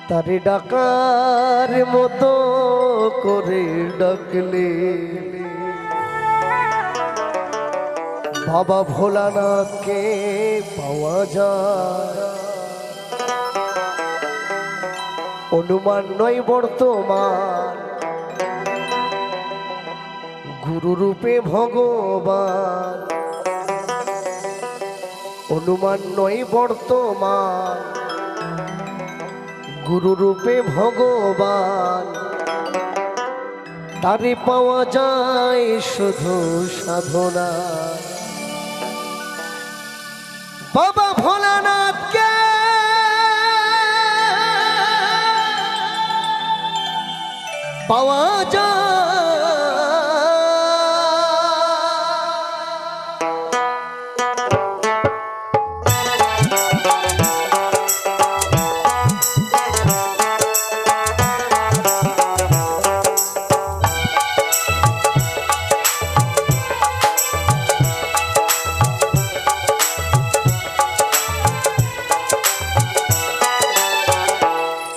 তারে ডাকার মতো করে ডাকলে বাবা ভোলানাথকে পাওয়া যায়। অনুমান নয় বর্তমান, গুরু রূপে ভগবান। অনুমান নয় বর্তমান, গুরু রূপে ভগবান। তারে পাওয়া যায় শুধু সাধনা। বাবা ভোলানাথকে পাওয়া যায়।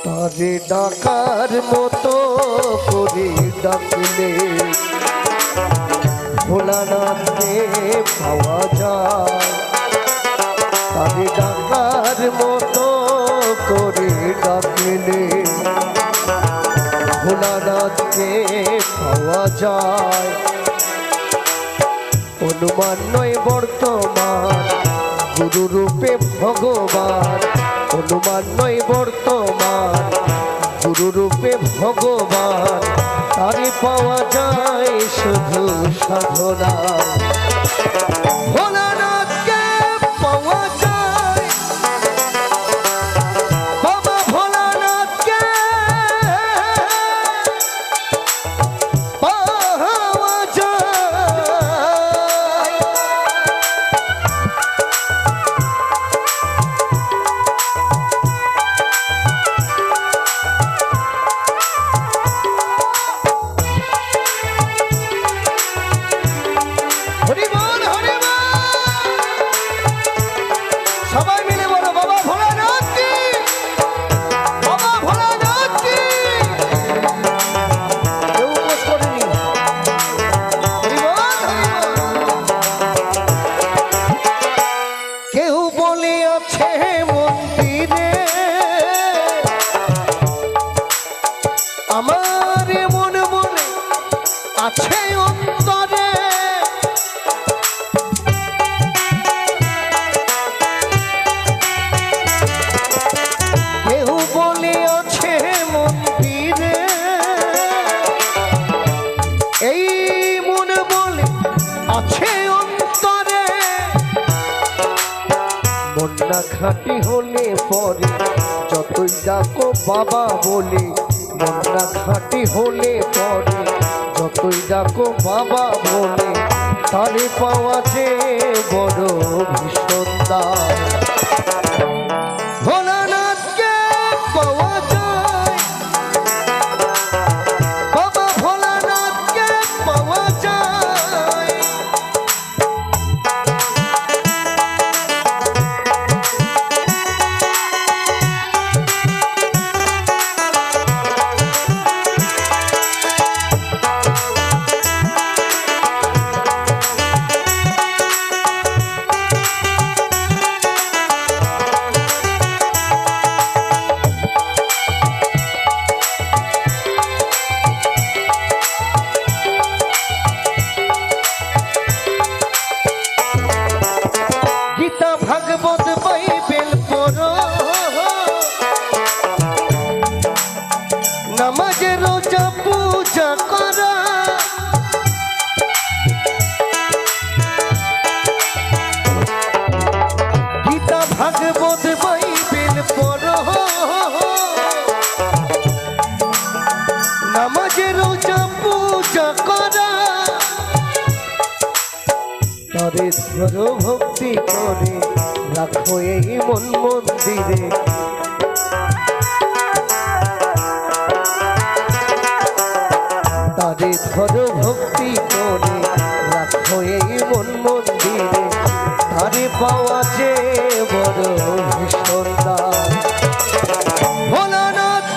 তারে ডাকার মতো করে ডাকলে ভোলানাথকে পাওয়া যায়। তারে ডাকার মতো করে ডাকলে ভোলানাথকে পাওয়া যায়। অনুমান নয় বর্তমান, গুরু রূপে ভগবান। অনুমান নয় বর্তমান, গুরু রূপে ভগবান। তারে পাওয়া যায় শুধু সাধনা। ভোলানাথকে পাওয়া যায়, বাবা ভোলানাথকে পাওয়া যায়। সবাই মিলে বলো বাবা ভোলানাথ কি, বাবা ভোলানাথ কি। কেউ উপোস করেনি। কেউ বলে আছে মন্দিরে, আমার মন মনে আছে অন্তরে। কেউ বলে আছে মন্দিরে, এই মন বলে আছে অন্তরে। মন না খাঁটি হলে পরে যতই ডাকো বাবা বলে। মন না খাঁটি হলে পরে যতই ডাকো বাবা বলে। তারে পাওয়া যে বড় ভীষণ দায়। ভোলানাথকে পাওয়া যায়, বাবা ভোলানাথকে পাওয়া যায়। গীতা ভাগবত বাইবেল পড়ো, নামাজ রোজা পূজা করো। গীতা ভাগবত বাইবেল পড়ো, নামাজ রোজা পূজা করো। তারে ধরো ভক্তি করে রাখো এই মন মন্দিরে। তারে ধরো ভক্তি করে রাখো এই মন মন্দিরে। তারে পাওয়া যে বড় ভীষণ দায়। ভোলানাথ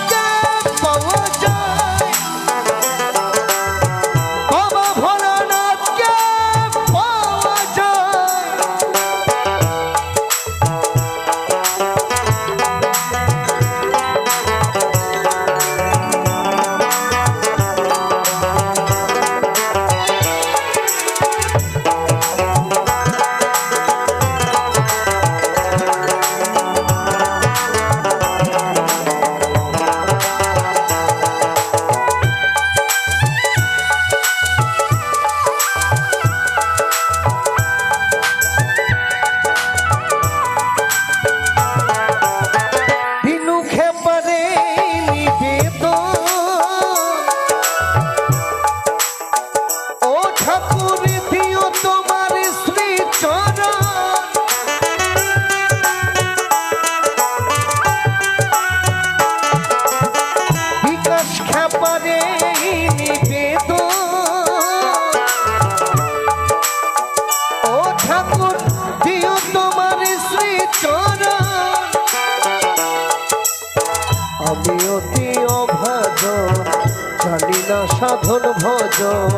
সাধন ভজন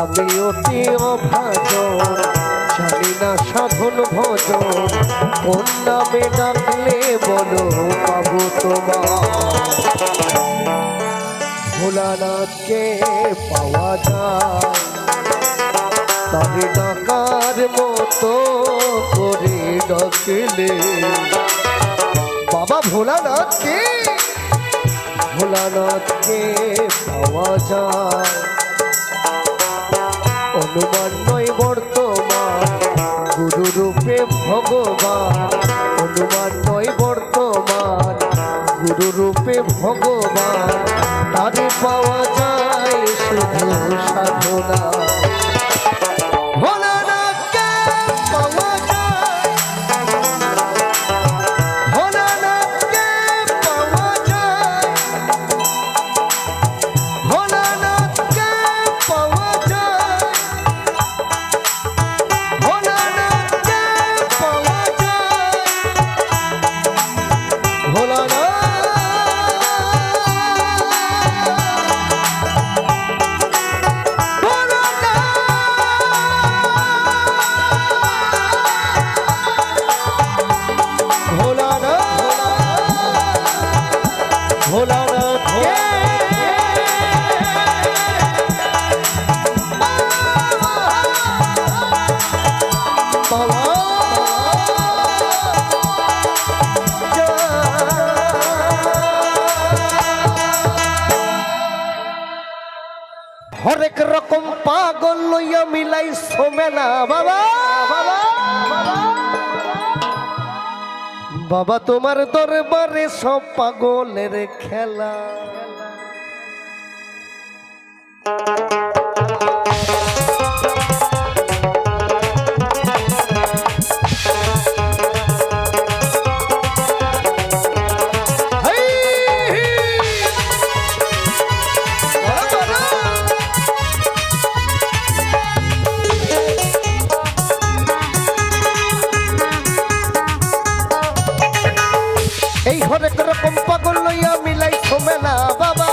আমি অতি অভাজন জানি না সাধন ভজন কোন নামে ডাকলে বলো পাবো তোমার ভোলানাথকে পাওয়া যায় তারে ডাকার মতো করে ডাকলে বাবা ভোলানাথকে পাওয়া যায় অনুমান নয় বর্তমান গুরু রূপে ভগবান অনুমান নয় বর্তমান গুরু রূপে ভগবান তারে পাওয়া যায় শুধু সাধনা ভোলানাথকে পাওয়া যায় ভোলানাথকে পাওয়া যায় ভোলানাথকে পাওয়া যায় ভোলানাথকে পাওয়া যায় ভোলানাথ হরেক রকম পাগল লইয়া মিলাই সোমেলা বাবা বাবা তোমার দরবারে সব পাগলের খেলা এই হরেক রকম পাগল লইয়া মিলাই সোমেলা বাবা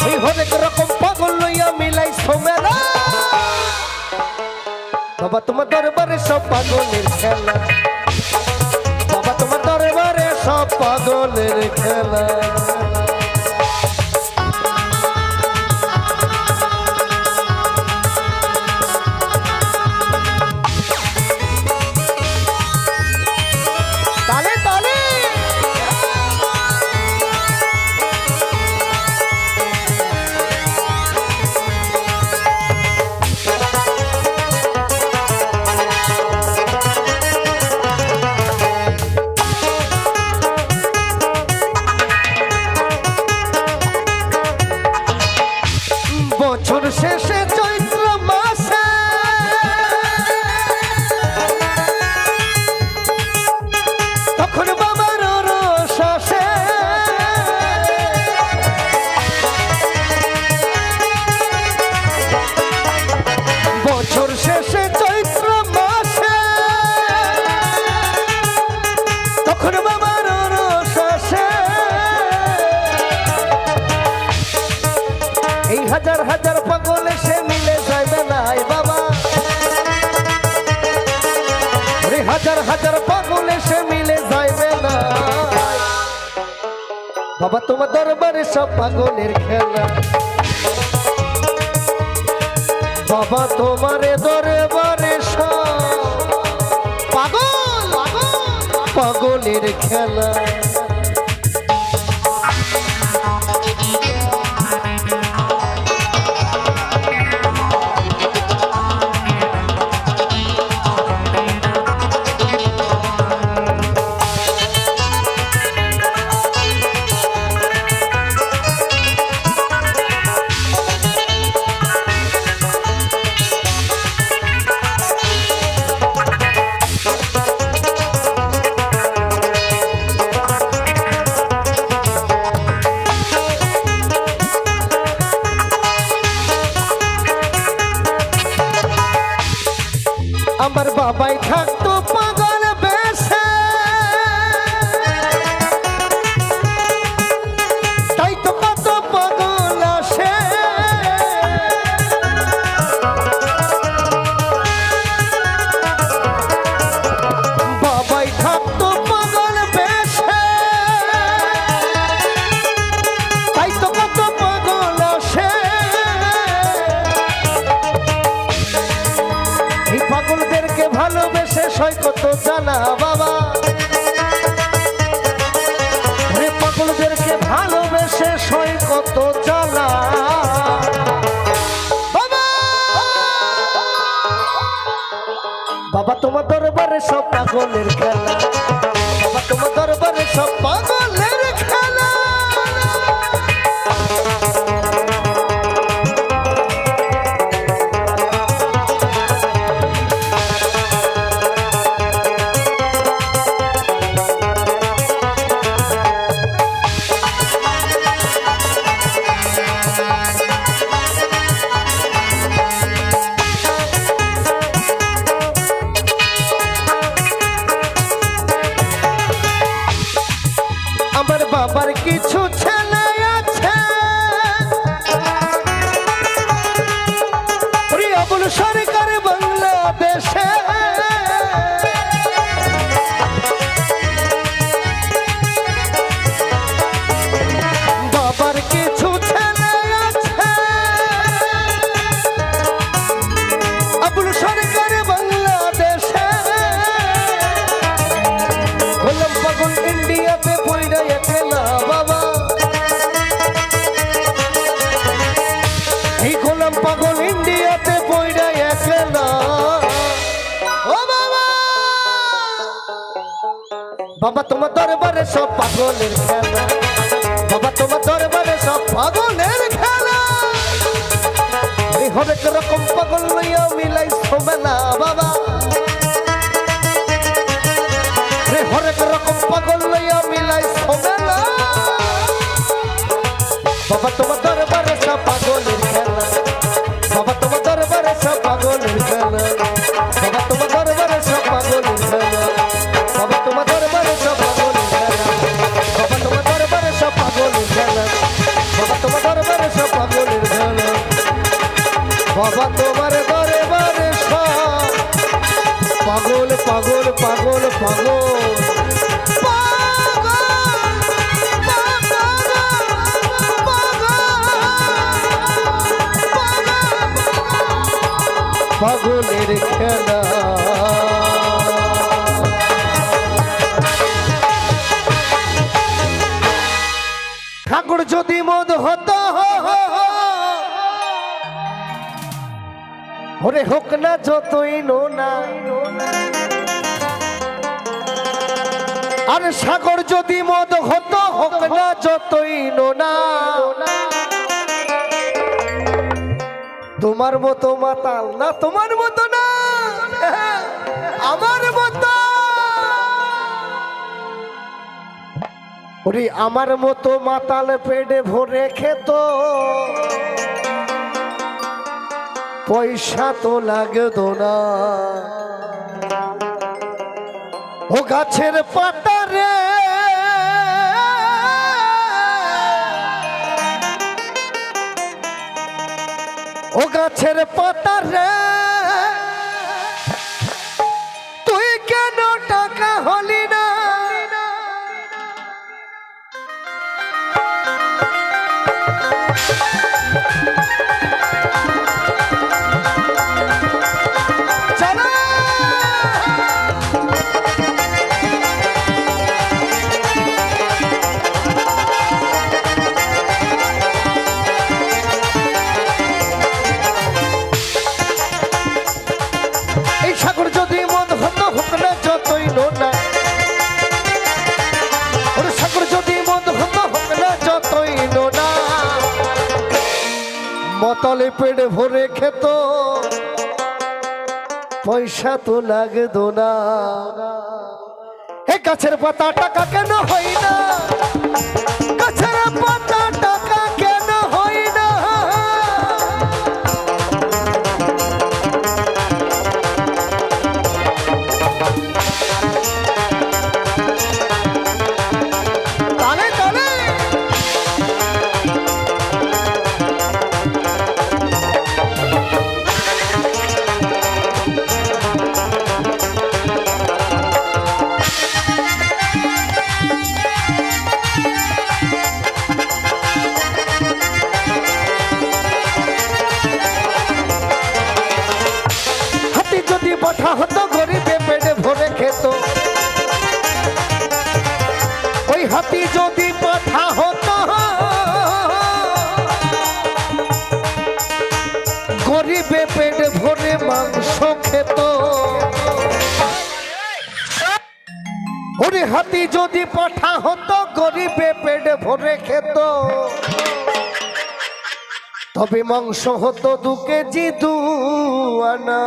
এই হরেক রকম পাগল লইয়া মিলাই সোমেলা বাবা তোমার দরবারে সব পাগলের খেলা বাবা তোমার দরবারে সব পাগলের খেলা বছর শেষে চৈত্র মাসে তখন বাবার রস আসে বছর শেষে চৈত্র মাসে তখন বাবার রস আসে এই হাজার হাজার পাগল এসে মিলে যাইবে নাই বাবা হাজার হাজার পাগল এসে মিলে যাইবে না বাবা তোমার দরবারে সব পাগলের খেলা বাবা তোমারে দরবারে সব পাগলের খেলা আমার বাবাই থাকতো পাগল বেশে হয় কত জানা বাবা, পাগলদেরকে ভালোবেসে সয় কত জ্বালা বাবা। বাবা তোমার দরবারে সব পাগলের খেলা, বাবা তোমার দরবারে সব পাগলের খেলা। আমার বাবার কিছু ছেলে আছে, আবুল সরকার বাংলাদেশে। বাবার কিছু ছেলে আছে, আবুল সরকার বাংলাদেশে। হলাম পাগল ইন্ডিয়াতে পয়রা একলা বাবা, এই গোলাম পাগল ইন্ডিয়াতে পয়রা একলা ও বাবা। বাবা তোমার দরবারে সব পাগলের খেলা, বাবা তোমার দরবারে সব পাগলের খেলা। এই হরেক রকম পাগল লইয়া মিলাইছো মেলা বাবা, হরেক রকম পাগল লইয়া মিলাইছো মেলা। বাবা তোমার দরবারে সব পাগলের খেলা, বাবা তোমার দরবারে সব পাগলের খেলা, বাবা তোমার দরবারে সব পাগলের খেলা, বাবা তোমার দরবারে সব পাগলের খেলা, বাবা তোমার দরবারে সব পাগলের খেলা, বাবা তোমার দরবারে সব পাগলের খেলা, বাবা তোমার দরবারে সব পাগল পাগল পাগল পাগল পাগলের খেলা। ঠাকুর যদি মদ হতো ওরে হোক না যতই নোনা, আর সাগর যদি মদ হতো হোক না যতই নোনা। তোমার মতো মাতাল না, তোমার মতো না, আমার মতো। ওরে আমার মতো মাতাল পেটে ভরে খেত, পয়সা তো লাগতো না। ও গাছের পাতা রে, ও গাছের পাতা রে, তুই কেন টাকা হলি না? সাগর যদি মদ হতো হোক না যতই নোনা, ওর সাগর যদি মদ হতো হোক না যতই নোনা। মতলে পেট ভরে খেত, পয়সা তো লাগতো না। এ গাছের পাতা টাকা কেন হয় না? গাছের পাতা টাকা কেন হয় না? তালে তালে হাতি যদি পাঠা হতো গরিবে পেটে খেত। ওরে হাতি যদি পাঠা হতো গরিবে পেট ভরে খেত, তবে মাংস হতো 2 কেজি 2 আনা।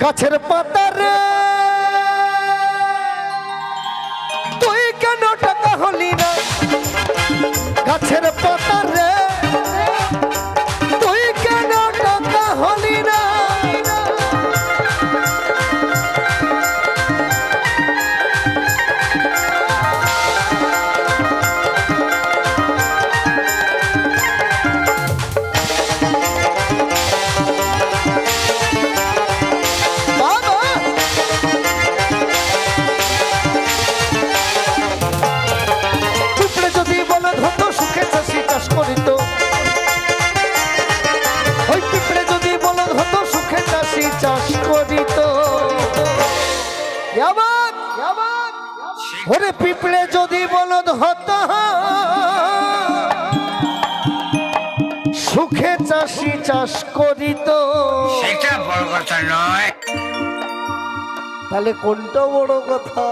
গাছের পাতা রে তুই কেন টাকা হলি না, গাছের পাতা রে তুই কেন টাকা হলি না। ওরে পিঁপড়ে যদি বলদ হতো সুখে চাষি চাষ করিত। সেটা বড় কথা নয়, তাহলে কোনটা বড় কথা?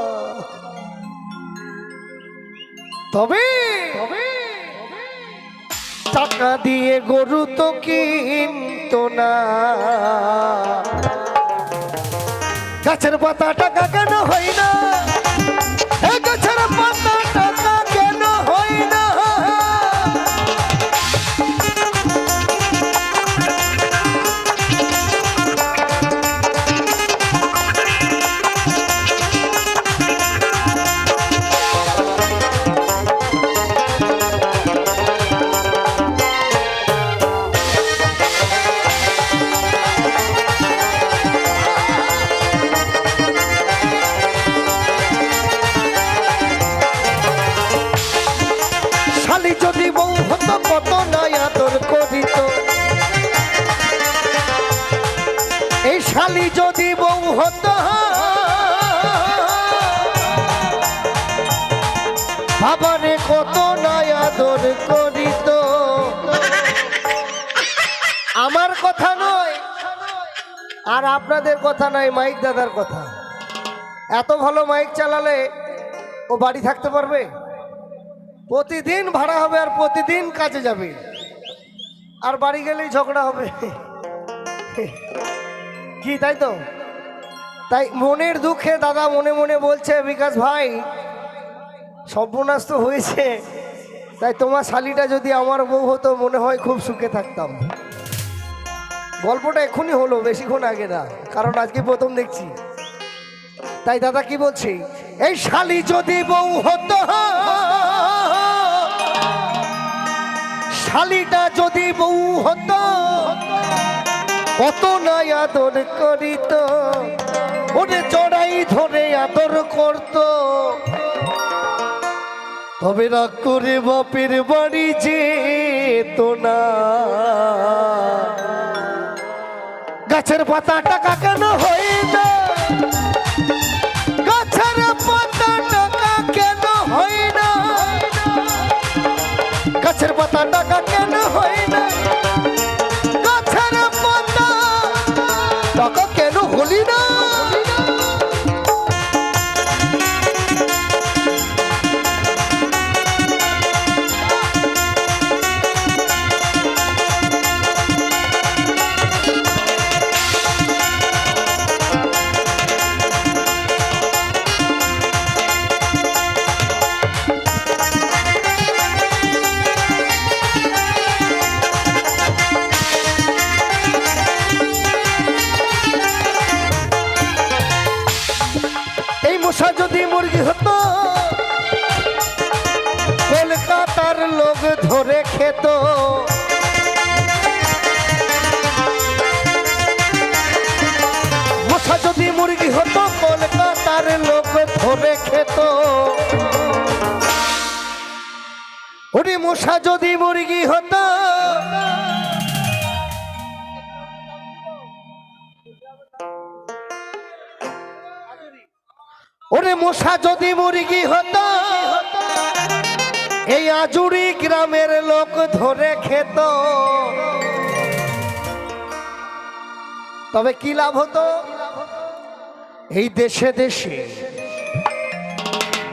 তবে টাকা দিয়ে গরু তো কিনতো না। গাছের পাতা টাকা কেন হয় না, গাছের পাতা টাকা কেন হয় না। যদি বউ হতো কত নাই আদর করিত, এই শালি যদি বউ হতো বাবারে কত নাই আদর করিত। আমার কথা নয় আর আপনাদের কথা নয়, মাইক দাদার কথা। এত ভালো মাইক চালালে ও বাড়ি থাকতে পারবে? প্রতিদিন ভাড়া হবে আর প্রতিদিন কাজে যাবে, আর বাড়ি গেলেই ঝগড়া হবে কি, তাই তো? তাই মনের দুঃখে দাদা মনে মনে বলছে, বিকাশ ভাই সর্বনাশ তো হয়েছে, তাই তোমার শালিটা যদি আমার বউ হতো মনে হয় খুব সুখে থাকতাম। গল্পটা এখনই হলো, বেশিক্ষণ আগে না, কারণ আজকে প্রথম দেখছি। তাই দাদা কি বলছি, এই শালি যদি বউ হতো, শালিটা যদি বউ হতো কত নাই আদর করিত, ওরে চড়াই ধরে আদর করত। তবে রাগ করে বাপের বাড়ি যেত না। গাছের পাতা টাকা কেন হয় না, গাছের পাতা টাকা কেন হয় না, গাছের পাতা টাকা কেন হয় না, গাছের পাতা টাকা কেন হলি না। মশা যদি মুরগি হতো কলকাতার লোক ধরে খেত, মশা যদি মুরগি হতো কলকাতার লোক ধরে খেত। ওরে মশা যদি মুরগি হতো, ওরে মশা যদি মুরগি হতো এই আজুরি গ্রামের লোক ধরে খেত। তবে কি লাভ হতো? এই দেশে দেশে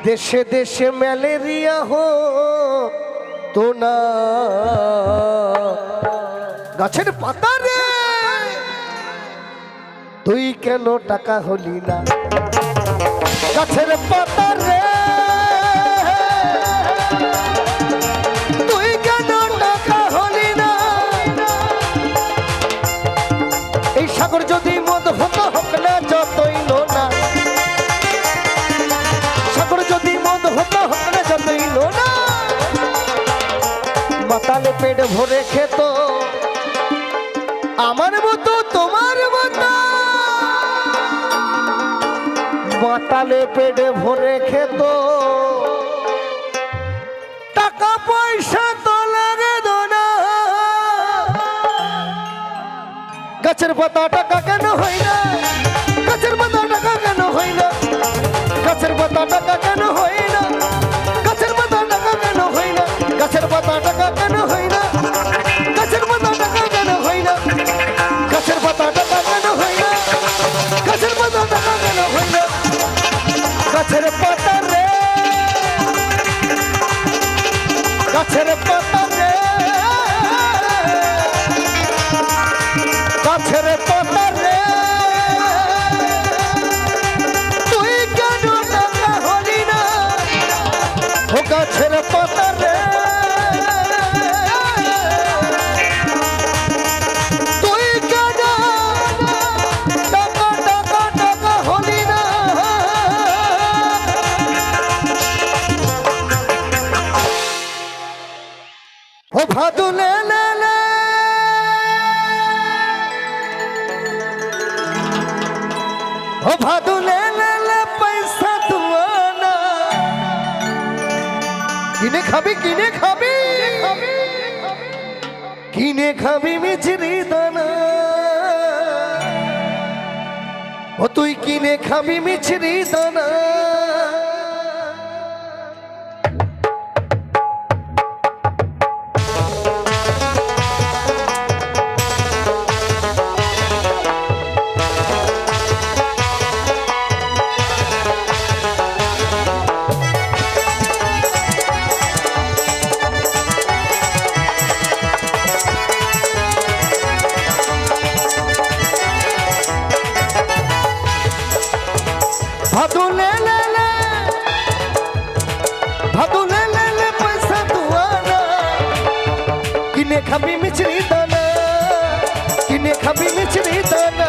দেশে দেশে ম্যালেরিয়া তো না। গাছের পাতা রে তুই কেন টাকা হলি না? গাছের পাতা রে তুই কেন টাকা হলি না? এই সাগর যদি মদ হতো হোক না যতই না, সাগর যদি মদ হতো হোক না যতই না, মাতালে পেট ভরে খেত আমার মতো তোমার মতো। মাতালে পেট ভরে খেত টাকা পয়সা তো লাগে না। গাছের পাতা টাকা কেন হয় না? গাছের পাতা টাকা কেন হয় না? গাছের পাতা টাকা কেন হয় না? গাছের পাতা টাকা কেন হয় না? গাছের পাতা টাকা কেন হয় না? গাছের পাতা টাকা কেন হয় না? গাছের পাতা টাকা কেন হয় না? গাছের পাতা টাকা কেন হয় না? গাছের পাতা রে গাছের পাতা রে গাছের পাতা রে তুই কেন টাকা হলি না? ও গাছের পাতা রে তুই কেন টাকা টাকা টাকা হলি না? ও ভাদু লে লে লে ও ভাদু লে লে লে পয়সা দুয়ানা। কিনে খাবি কিনে খাবি কিনে খাবি মিছরি দানা। ও তুই কিনে খাবি মিছরি দানা। ভাদু লে লে লে ভাদু লে লে লে পয়সা দুয়ানা। কিনে খাবি মিছরি দানা কিনে খাবি মিছরি দানা।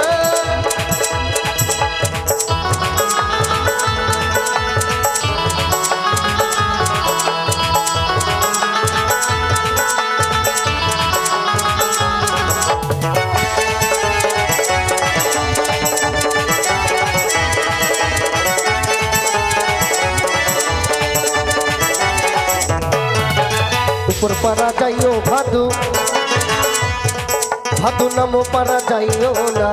উপর পারা যাইও ভাদু ভাদু নামো পারা যাইও না।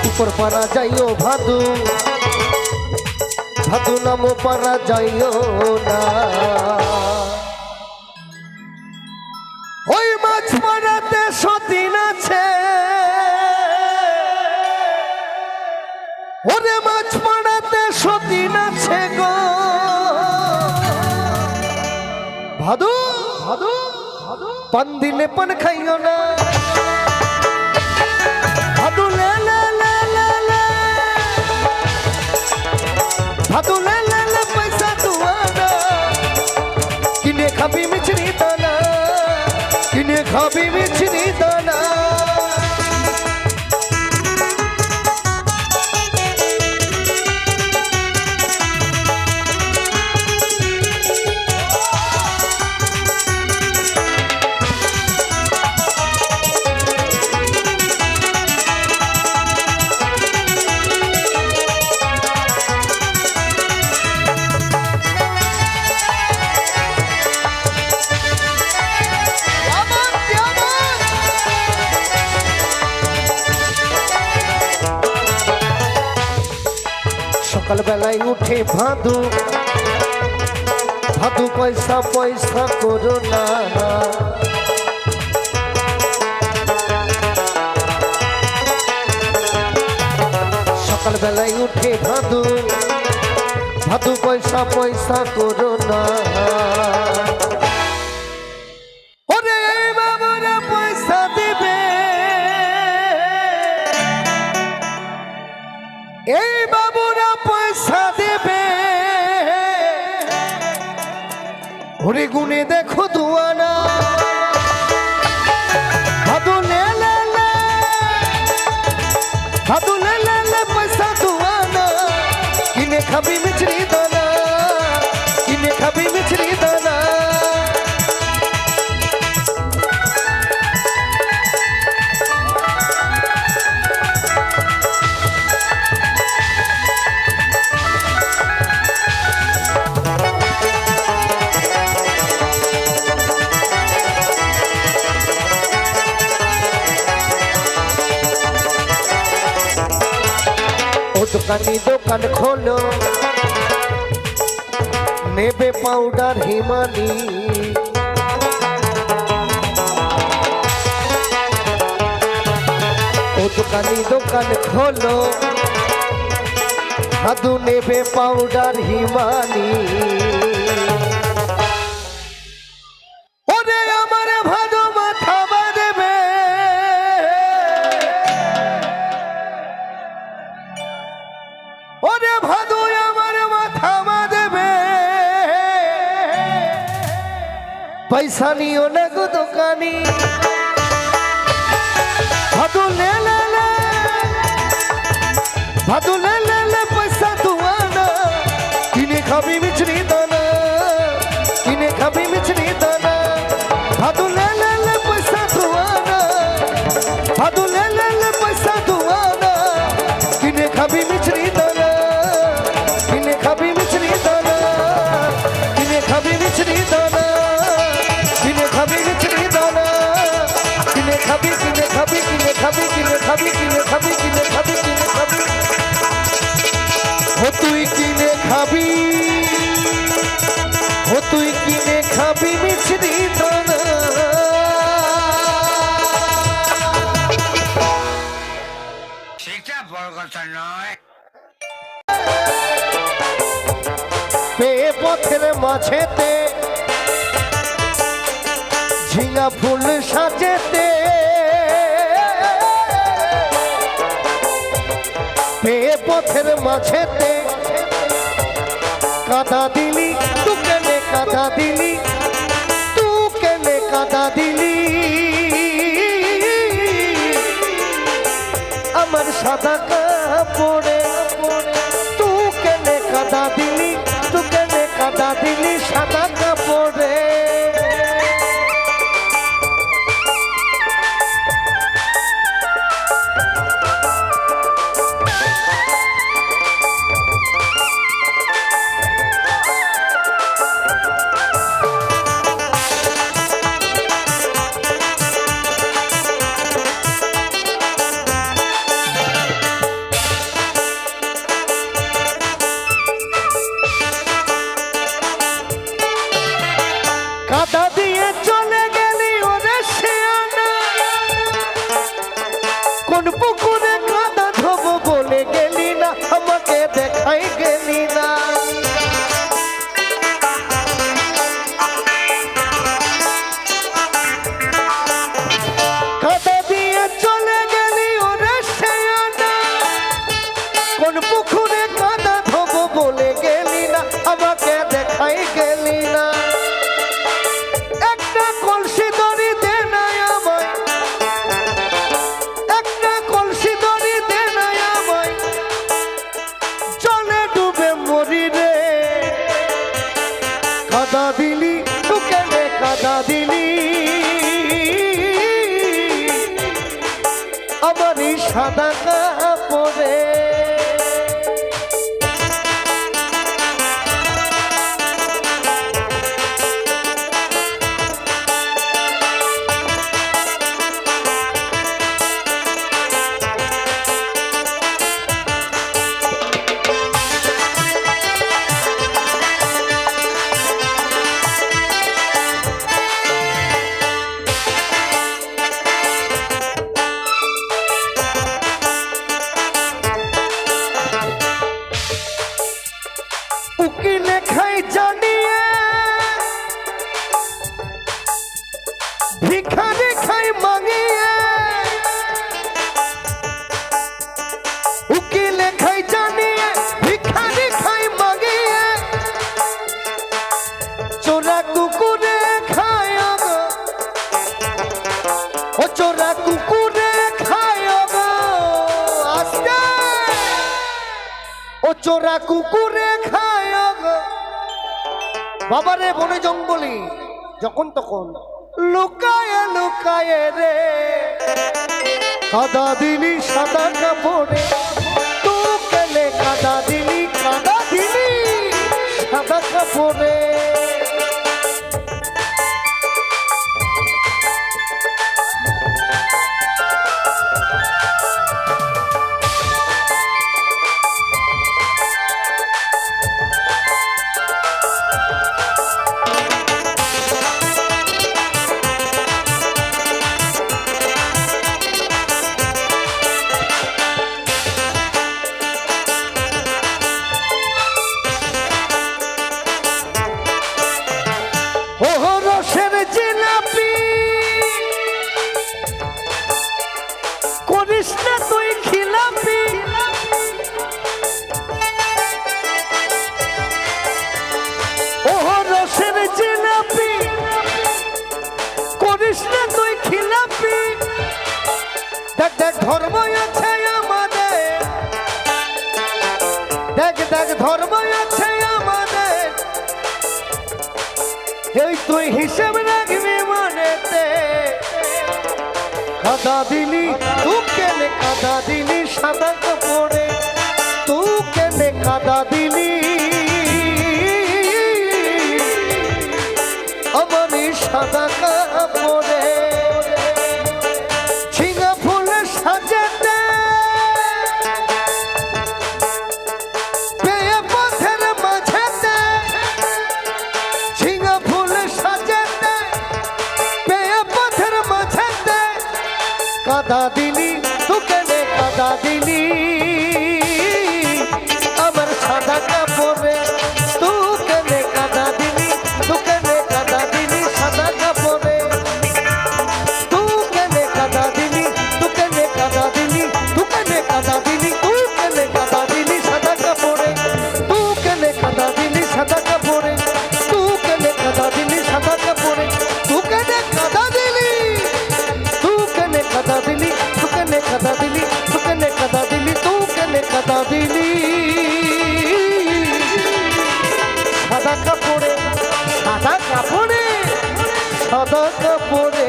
উপর পারা যাইও ভাদু ভাদু নামো পারা যাইও না। ওই মাছ মারাতে সতীন আছে ওরে মাছ মারাতে সতীন আছে গো। ভাদু ভাদু পান দিলে পান খাইও না। ভাদু লে লে লে লে লে ভাদু লে লে লে পয়সা দুয়ানা। কিনে খাবি মিছরি দানা কিনে খাবি মিছরি দানা। সকাল বেলায় উঠে ভাদু ভাদু পয়সা পয়সা করো না সকাল বেলায় উঠে ভাদু ভাদু পয়সা পয়সা করো না ওরে বাবুরা পয়সা দিবে এই বাবুরা পয়সা দেবে ওরে গুনে দেখো দুয়ানা ভাদু লে লে লে ভাদু লে লে লে পয়সা দুয়ানা কিনে খাবি মিছরি দানা কিনে খাবি মিছরি দানা দোকানি দোকান খোলো নেবে পাউডার হিমানি ও দোকানি দোকান খোলো ভাদু নেবে পাউডার হিমানি ওরে আমার ভাদু মাথা বাঁধবে ওরে ভাদু আমার মাথা বাঁধবে পয়সা নিও না গো দোকানি ভাদু লে লে লে ভাদু লে লে লে পয়সা দুয়ানা কিনে খাবি মিছরি দানা কিনে খাবি মিছরি দানা ভাদু লে লে লে পয়সা দুয়ানা ভাদু লে লে লে পয়সা দুয়ানা কিনে খাবি মিছরি দানা কিনে খাবি মিছরি দানা কিনে খাবি মিছরি দানা কিনে খাবি মিছরি দানা কিনে খাবি কিনে খাবি কিনে খাবি কিনে খাবি কিনে খাবি কিনে খাবি কিনে খাবি ও তুই কিনে খাবি ও তুই কিনে খাবি মিছরি দানা সেটা বড় কথা নয়। পেয়ে পথের মাঝেতে ঝিঙা ফুল সাজেতে পেয়ে পথের মাঝেতে কাদা দিলি তু কেনে কাদা দিলি তু কেনে কাদা দিলি আমার সাদা কাপড়ে তু কেনে কাদা দিলি তু কেনে কাদা দিলি সাদা কাপড়ে কাদা দিয়ে চলে গেলি ওরে শিয়ানা কোন পুকুরে কাদা ধোব বলে গেলি না আমাকে দেখাই গেলি না কাদা দিয়ে চলে গেলি ওরে শিয়ানা কোন পুকুরে কাদা ধোব বলে গেলি না আমাকে দেখাই গেলি না একটা কলসি দড়ি দে না আমায় একটা কলসি দড়ি দে না আমায় জলে ডুবে মরি রে কাদা দিলি তু কেনে কাদা দিলি আমার এই সাদা কাপড়ে চোরা কুকুরে খায় গো বাবারে বনে জঙ্গলে যখন তখন লুকায় লুকায় রে কাদা দিলি সাদা কাপড়ে তু কেলে কাদা দিলি সাদা কাপড়ে ধর্ম আছে আমাদের দেখ দেখ ধর্ম আছে আমাদের এই তুই হিসেব রাখবি মনেতে কাদা দিলি তু কেনে কাদা দিলি সাদা কাপড়ে তু কেনে কাদা দিলি আমারই সাদা কাপড়ে কাদা দিলি তু কেনে কাদা দিলি আমার সাদা কাপড়ে তু কেনে কাদা দিলি তু কেনে কাদা দিলি সাদা কাপড়ে তু কেনে কাদা দিলি তু কেনে কাদা দিলি তু কেনে কাদা দিলি তু কেনে কাদা দিলি সাদা কাপড়ে তু কেনে কাদা দিলি সাদা কাপড়ে তু কেনে কাদা দিলি সাদা কাপড়ে তু কেনে কাদা দিলি কাদা দিলি তু কেনে কাদা দিলি তু কেনে কাদা দিলি তু কেনে কাদা দিলি সাদা কাপড়ে সাদা কাপড়ে সাদা কাপড়ে